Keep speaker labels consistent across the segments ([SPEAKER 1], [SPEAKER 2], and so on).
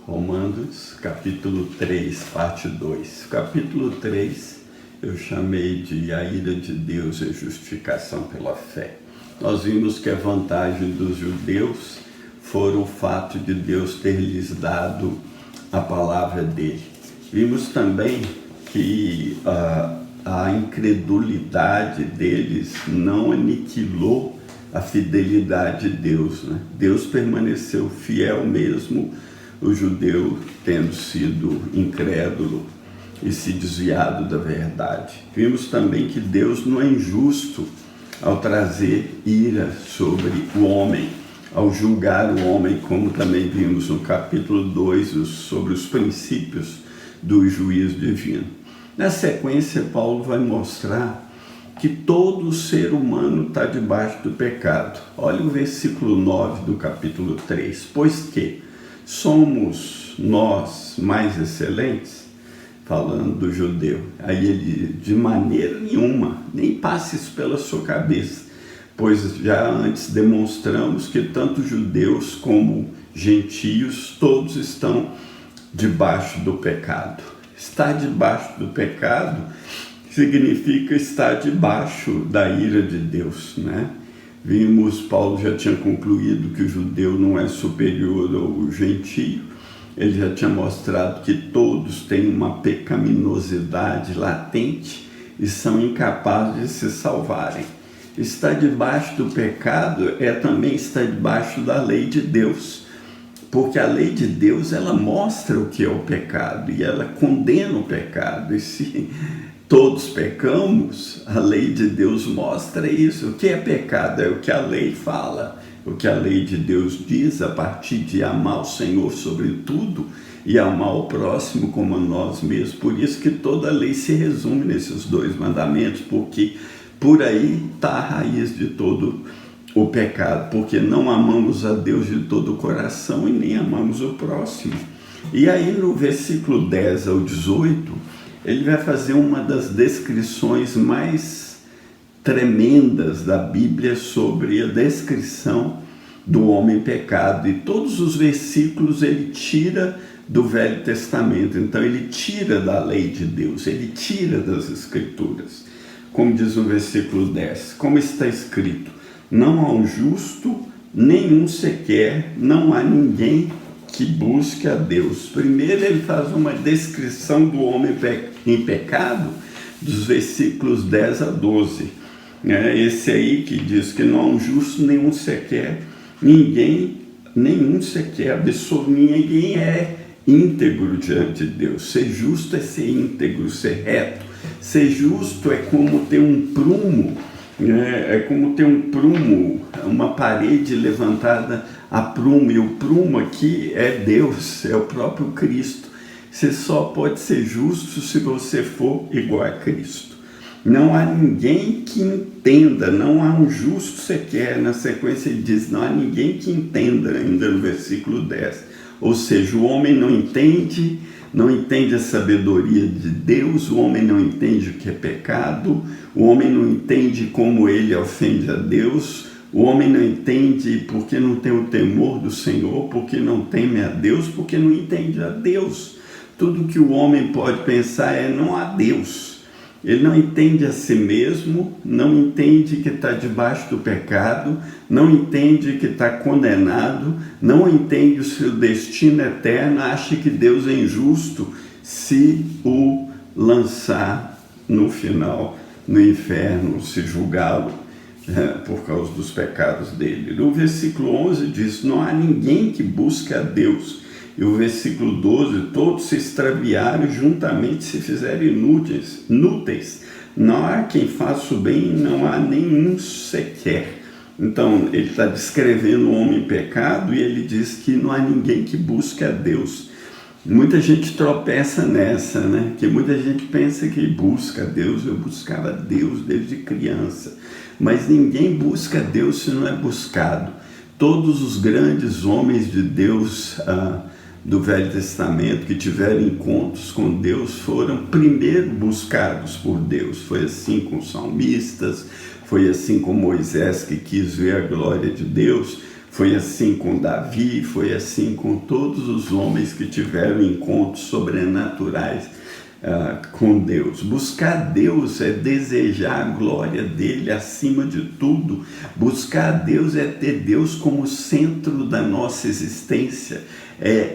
[SPEAKER 1] Romanos, capítulo 3, parte 2. Capítulo 3 eu chamei de a ira de Deus e justificação pela fé. Nós vimos que a vantagem dos judeus foi o fato de Deus ter lhes dado a palavra dele. Vimos também que a incredulidade deles não aniquilou a fidelidade de Deus, né? Deus permaneceu fiel mesmo o judeu tendo sido incrédulo e se desviado da verdade. Vimos também que Deus não é injusto ao trazer ira sobre o homem, ao julgar o homem, como também vimos no capítulo 2, sobre os princípios do juízo divino. Na sequência, Paulo vai mostrar que todo ser humano está debaixo do pecado. Olha o versículo 9 do capítulo 3. Pois que somos nós mais excelentes? Falando do judeu. Aí ele, de maneira nenhuma, nem passe isso pela sua cabeça, pois já antes demonstramos que tanto judeus como gentios, todos estão debaixo do pecado. Estar debaixo do pecado significa estar debaixo da ira de Deus, né? Vimos, Paulo já tinha concluído que o judeu não é superior ao gentio. Ele já tinha mostrado que todos têm uma pecaminosidade latente e são incapazes de se salvarem. Estar debaixo do pecado é também estar debaixo da lei de Deus, porque a lei de Deus, ela mostra o que é o pecado e ela condena o pecado. E se todos pecamos, a lei de Deus mostra isso. O que é pecado? É o que a lei fala, o que a lei de Deus diz a partir de amar o Senhor sobre tudo e amar o próximo como a nós mesmos. Por isso que toda a lei se resume nesses dois mandamentos, porque por aí está a raiz de todo o pecado, porque não amamos a Deus de todo o coração e nem amamos o próximo. E aí no versículo 10 ao 18, ele vai fazer uma das descrições mais tremendas da Bíblia sobre a descrição do homem pecado. E todos os versículos ele tira do Velho Testamento. Então ele tira da lei de Deus, ele tira das Escrituras. Como diz no versículo 10, como está escrito: não há um justo, nenhum sequer, não há ninguém que busque a Deus. Primeiro ele faz uma descrição do homem em pecado, dos versículos 10 a 12. Esse aí que diz que não há um justo, nenhum sequer, nenhum sequer, ninguém é íntegro diante de Deus. Ser justo é ser íntegro, ser reto. Ser justo é como ter um prumo, é como ter um prumo, uma parede levantada a prumo, e o prumo aqui é Deus, é o próprio Cristo. Você só pode ser justo se você for igual a Cristo. Não há ninguém que entenda, não há um justo sequer. Na sequência ele diz, não há ninguém que entenda, ainda no versículo 10. Ou seja, o homem não entende a sabedoria de Deus, o homem não entende o que é pecado, o homem não entende como ele ofende a Deus, o homem não entende porque não tem o temor do Senhor, porque não teme a Deus, porque não entende a Deus. Tudo que o homem pode pensar é não há Deus. Ele não entende a si mesmo, não entende que está debaixo do pecado, não entende que está condenado, não entende o seu destino eterno, acha que Deus é injusto se o lançar no final, no inferno, se julgá-lo por causa dos pecados dele. No versículo 11 diz, não há ninguém que busque a Deus. E o versículo 12, todos se extraviaram, juntamente se fizeram inúteis. Não há quem faça o bem, não há nenhum sequer. Então, ele está descrevendo o homem em pecado e ele diz que não há ninguém que busque a Deus. Muita gente tropeça nessa, né? Que muita gente pensa que busca a Deus. Eu buscava Deus desde criança. Mas ninguém busca a Deus se não é buscado. Todos os grandes homens de Deus do Velho Testamento que tiveram encontros com Deus foram primeiro buscados por Deus. Foi assim com os salmistas, foi assim com Moisés que quis ver a glória de Deus, Foi assim com Davi, foi assim com todos os homens que tiveram encontros sobrenaturais com Deus. Buscar Deus é desejar a glória dele acima de tudo. Buscar Deus é ter Deus como centro da nossa existência.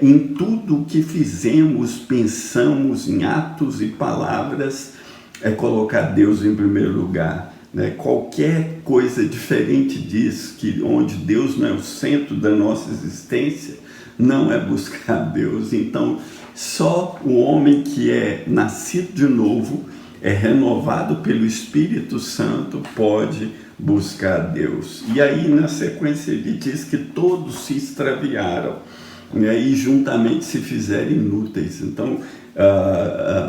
[SPEAKER 1] Em tudo o que fizemos, pensamos, em atos e palavras, é colocar Deus em primeiro lugar. Qualquer coisa diferente disso, onde Deus não é o centro da nossa existência, não é buscar Deus. Então, só o homem que é nascido de novo, é renovado pelo Espírito Santo, pode buscar Deus. E aí, na sequência, ele diz que todos se extraviaram, e juntamente se fizeram inúteis. Então,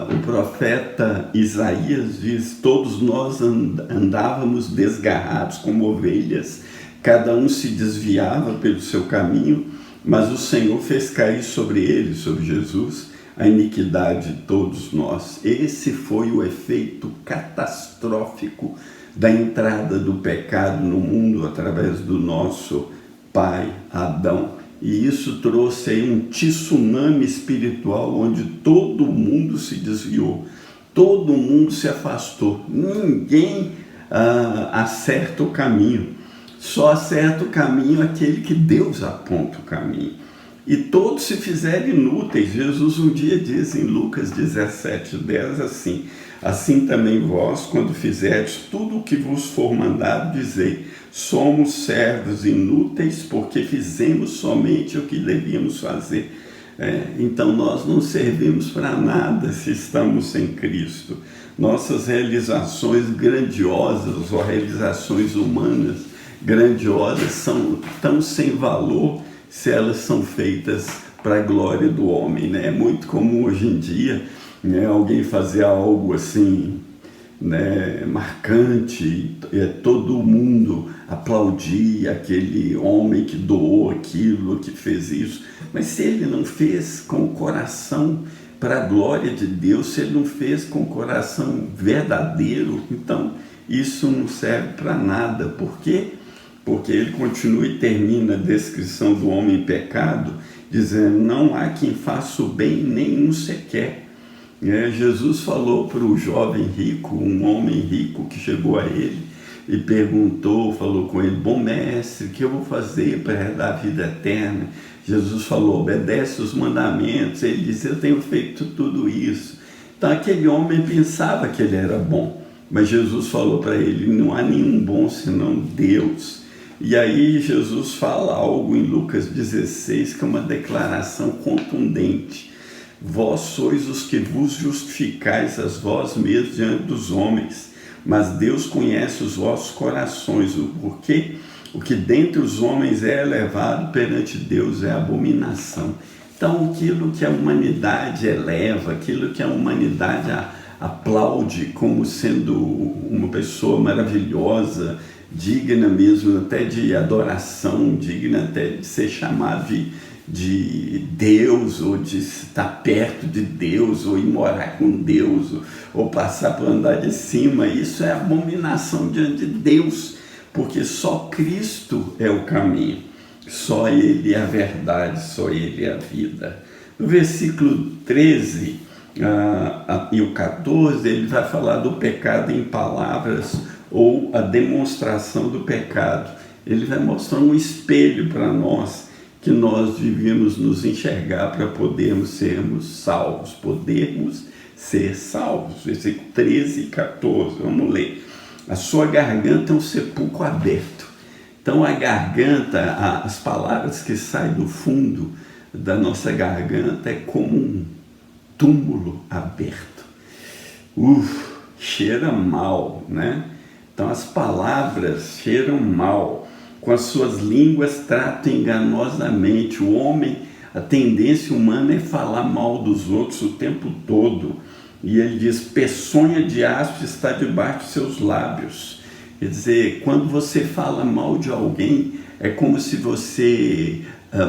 [SPEAKER 1] o profeta Isaías diz: todos nós andávamos desgarrados como ovelhas, cada um se desviava pelo seu caminho, mas o Senhor fez cair sobre ele, sobre Jesus, a iniquidade de todos nós. Esse foi o efeito catastrófico da entrada do pecado no mundo através do nosso pai Adão. E isso trouxe aí um tsunami espiritual, onde todo mundo se desviou, todo mundo se afastou, ninguém acerta o caminho. Só acerta o caminho aquele que Deus aponta o caminho. E todos se fizeram inúteis. Jesus um dia diz em Lucas 17:10 assim: assim também vós, quando fizerdes tudo o que vos for mandado, dizei: somos servos inúteis, porque fizemos somente o que devíamos fazer. Então nós não servimos para nada se estamos em Cristo. Nossas realizações grandiosas ou realizações humanas grandiosas são tão sem valor se elas são feitas para a glória do homem. É muito comum hoje em dia alguém fazer algo assim, marcante, todo mundo aplaudir aquele homem que doou aquilo, que fez isso. Mas se ele não fez com o coração para a glória de Deus, se ele não fez com o coração verdadeiro, então isso não serve para nada. Por quê? Porque ele continua e termina a descrição do homem em pecado, dizendo: não há quem faça o bem, nenhum sequer. Jesus falou para o jovem rico, um homem rico que chegou a ele e falou com ele: bom mestre, o que eu vou fazer para herdar a vida eterna? Jesus falou: obedece os mandamentos. Ele disse: eu tenho feito tudo isso. Então aquele homem pensava que ele era bom, mas Jesus falou para ele: não há nenhum bom senão Deus. E aí Jesus fala algo em Lucas 16, que é uma declaração contundente: vós sois os que vos justificais a vós mesmos diante dos homens, mas Deus conhece os vossos corações, porque o que dentre os homens é elevado perante Deus é abominação. Então aquilo que a humanidade eleva, aquilo que a humanidade aplaude como sendo uma pessoa maravilhosa, digna mesmo até de adoração, digna até de ser chamado de Deus, ou de estar perto de Deus, ou ir morar com Deus, ou passar por andar de cima, isso é abominação diante de Deus, porque só Cristo é o caminho, só Ele é a verdade, só Ele é a vida. No versículo 13 e o 14, ele vai falar do pecado em palavras, ou a demonstração do pecado. Ele vai mostrar um espelho para nós, que nós devíamos nos enxergar para podermos sermos salvos, podermos ser salvos. Versículo 13 e 14, vamos ler. A sua garganta é um sepulcro aberto. Então a garganta, as palavras que saem do fundo da nossa garganta é como um túmulo aberto. Cheira mal, Então as palavras cheiram mal, com as suas línguas tratam enganosamente. O homem, a tendência humana é falar mal dos outros o tempo todo. E ele diz: peçonha de asp está debaixo de seus lábios. Quer dizer, quando você fala mal de alguém, é como se você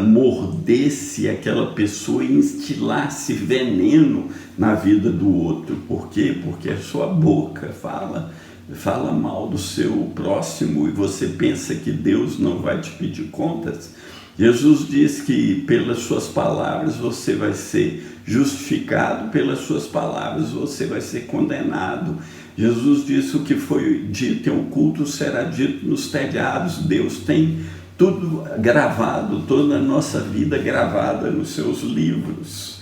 [SPEAKER 1] mordesse aquela pessoa e instilasse veneno na vida do outro. Por quê? Porque a sua boca fala fala mal do seu próximo e você pensa que Deus não vai te pedir contas, Jesus diz que pelas suas palavras você vai ser justificado, pelas suas palavras você vai ser condenado. Jesus disse: o que foi dito em oculto será dito nos telhados. Deus tem tudo gravado, toda a nossa vida gravada nos seus livros.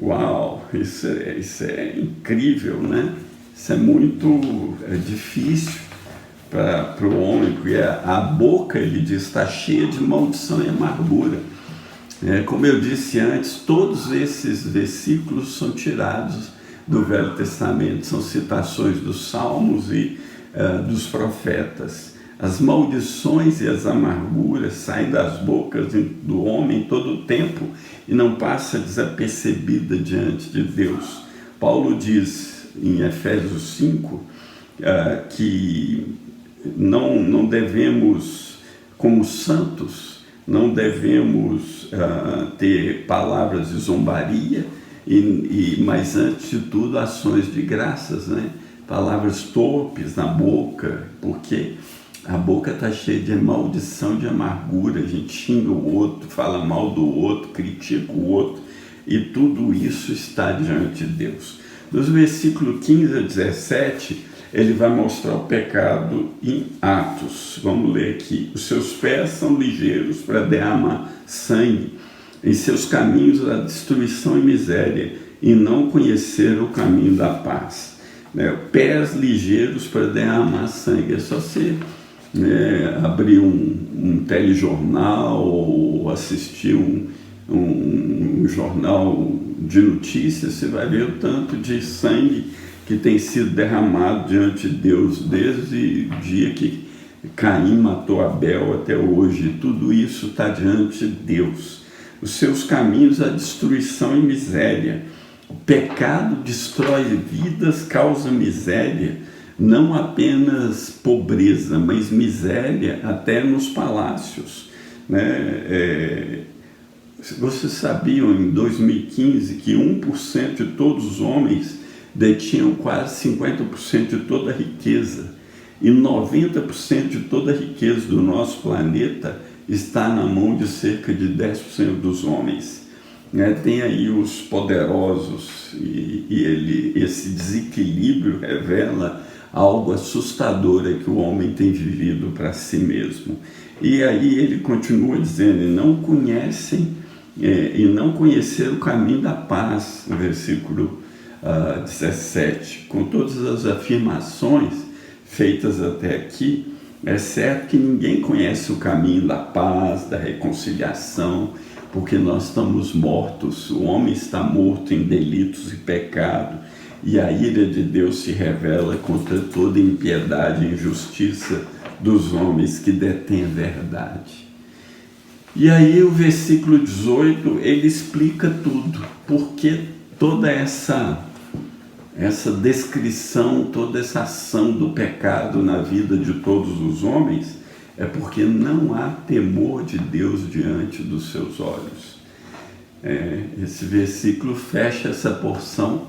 [SPEAKER 1] Uau, isso é incrível, né? Isso é muito difícil para o homem, porque a boca, ele diz, está cheia de maldição e amargura. Como eu disse antes, todos esses versículos são tirados do Velho Testamento, são citações dos Salmos e dos profetas. As maldições e as amarguras saem das bocas do homem todo o tempo e não passa desapercebida diante de Deus. Paulo diz em Efésios 5 que não devemos, como santos, não devemos ter palavras de zombaria, mas antes de tudo ações de graças, né? Palavras torpes na boca, porque a boca está cheia de maldição, de amargura. A gente xinga o outro, fala mal do outro, critica o outro, e tudo isso está diante de Deus. Dos versículos 15 a 17, ele vai mostrar o pecado em atos. Vamos ler aqui. Os seus pés são ligeiros para derramar sangue, em seus caminhos a destruição e miséria, e não conheceram o caminho da paz. Pés ligeiros para derramar sangue. É só você abrir um telejornal ou assistir um jornal de notícias, você vai ver o tanto de sangue que tem sido derramado diante de Deus desde o dia que Caim matou Abel até hoje. Tudo isso está diante de Deus. Os seus caminhos a destruição e miséria. O pecado destrói vidas, causa miséria, não apenas pobreza, mas miséria até nos palácios, né? Vocês sabiam em 2015 que 1% de todos os homens detinham quase 50% de toda a riqueza, e 90% de toda a riqueza do nosso planeta está na mão de cerca de 10% dos homens. Tem aí os poderosos, e esse desequilíbrio revela algo assustador que o homem tem vivido para si mesmo. E aí ele continua dizendo: não conhecem e não conheceram o caminho da paz, no versículo 17. Com todas as afirmações feitas até aqui, é certo que ninguém conhece o caminho da paz, da reconciliação, porque nós estamos mortos. O homem está morto em delitos e pecado, e a ira de Deus se revela contra toda impiedade e injustiça dos homens que detêm a verdade. E aí o versículo 18, ele explica tudo, porque toda essa descrição, toda essa ação do pecado na vida de todos os homens, é porque não há temor de Deus diante dos seus olhos. Esse versículo fecha essa porção.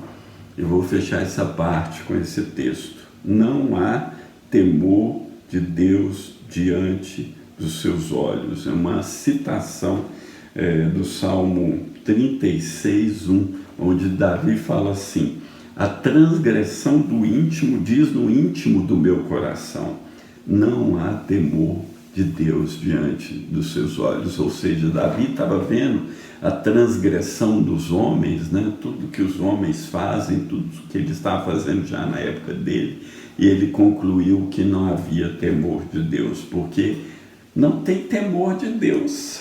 [SPEAKER 1] Eu vou fechar essa parte com esse texto. Não há temor de Deus diante dos seus olhos. É uma citação do Salmo 36:1, onde Davi fala assim: a transgressão do íntimo diz no íntimo do meu coração, não há temor de Deus diante dos seus olhos. Ou seja, Davi estava vendo a transgressão dos homens, né? Tudo que os homens fazem, tudo que ele estava fazendo já na época dele, e ele concluiu que não havia temor de Deus, porque não tem temor de Deus.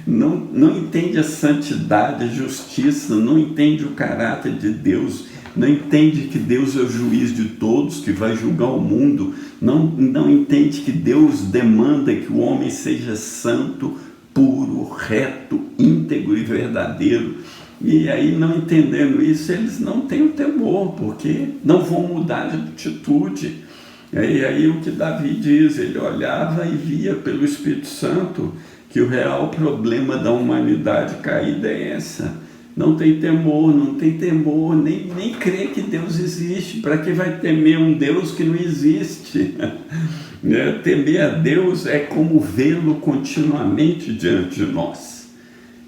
[SPEAKER 1] Não entende a santidade, a justiça, não entende o caráter de Deus, não entende que Deus é o juiz de todos, que vai julgar o mundo, não entende que Deus demanda que o homem seja santo, puro, reto, íntegro e verdadeiro. E aí, não entendendo isso, eles não têm o temor, porque não vão mudar de atitude. E aí o que Davi diz, ele olhava e via pelo Espírito Santo que o real problema da humanidade caída é essa. não tem temor, nem crê que Deus existe. Para que vai temer um Deus que não existe? Temer a Deus é como vê-lo continuamente diante de nós.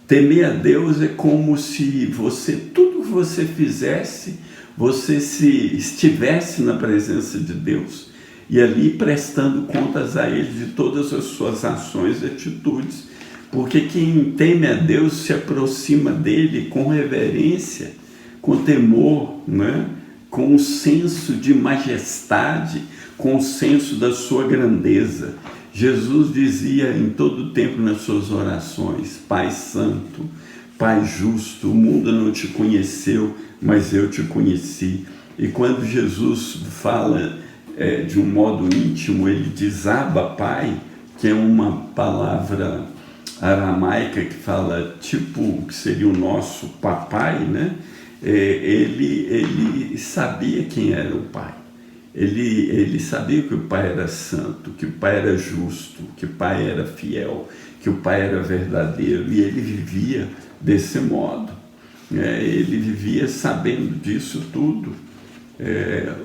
[SPEAKER 1] Temer a Deus é como se tudo que você fizesse, você se estivesse na presença de Deus e ali prestando contas a Ele de todas as suas ações e atitudes. Porque quem teme a Deus se aproxima dele com reverência, com temor, com um senso de majestade, com o senso da sua grandeza. Jesus dizia em todo o tempo nas suas orações: Pai Santo, Pai Justo, o mundo não te conheceu, mas eu te conheci. E quando Jesus fala de um modo íntimo, ele diz Abba, Pai, que é uma palavra aramaica que fala tipo, que seria o nosso papai, ele sabia quem era o Pai. Ele sabia que o Pai era santo, que o Pai era justo, que o Pai era fiel, que o Pai era verdadeiro, e ele vivia desse modo. Ele vivia sabendo disso tudo.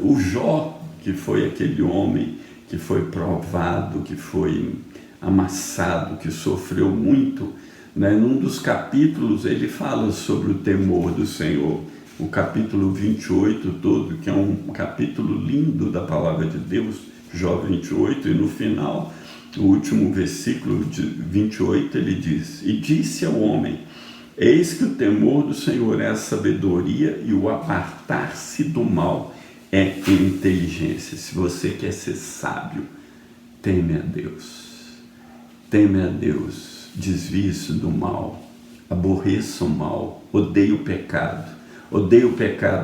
[SPEAKER 1] O Jó, que foi aquele homem que foi provado, que foi amassado, que sofreu muito, num dos capítulos ele fala sobre o temor do Senhor. O capítulo 28 todo, que é um capítulo lindo da palavra de Deus, Jó 28, e no final, o último versículo de 28, ele diz: E disse ao homem, eis que o temor do Senhor é a sabedoria e o apartar-se do mal é inteligência. Se você quer ser sábio, teme a Deus. Teme a Deus, desvie-se do mal, aborreça o mal, odeie o pecado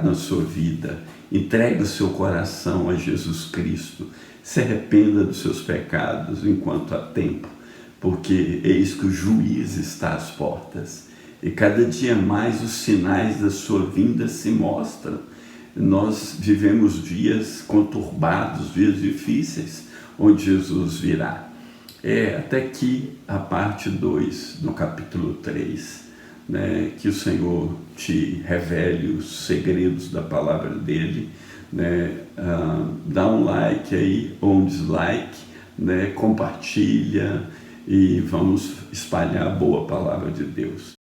[SPEAKER 1] na sua vida, entregue o seu coração a Jesus Cristo, se arrependa dos seus pecados enquanto há tempo, porque eis que o juiz está às portas, e cada dia mais os sinais da sua vinda se mostram. Nós vivemos dias conturbados, dias difíceis, onde Jesus virá. Até aqui a parte 2 do capítulo 3, que o Senhor te revele os segredos da palavra dele, dá um like aí ou um dislike, compartilha e vamos espalhar a boa palavra de Deus.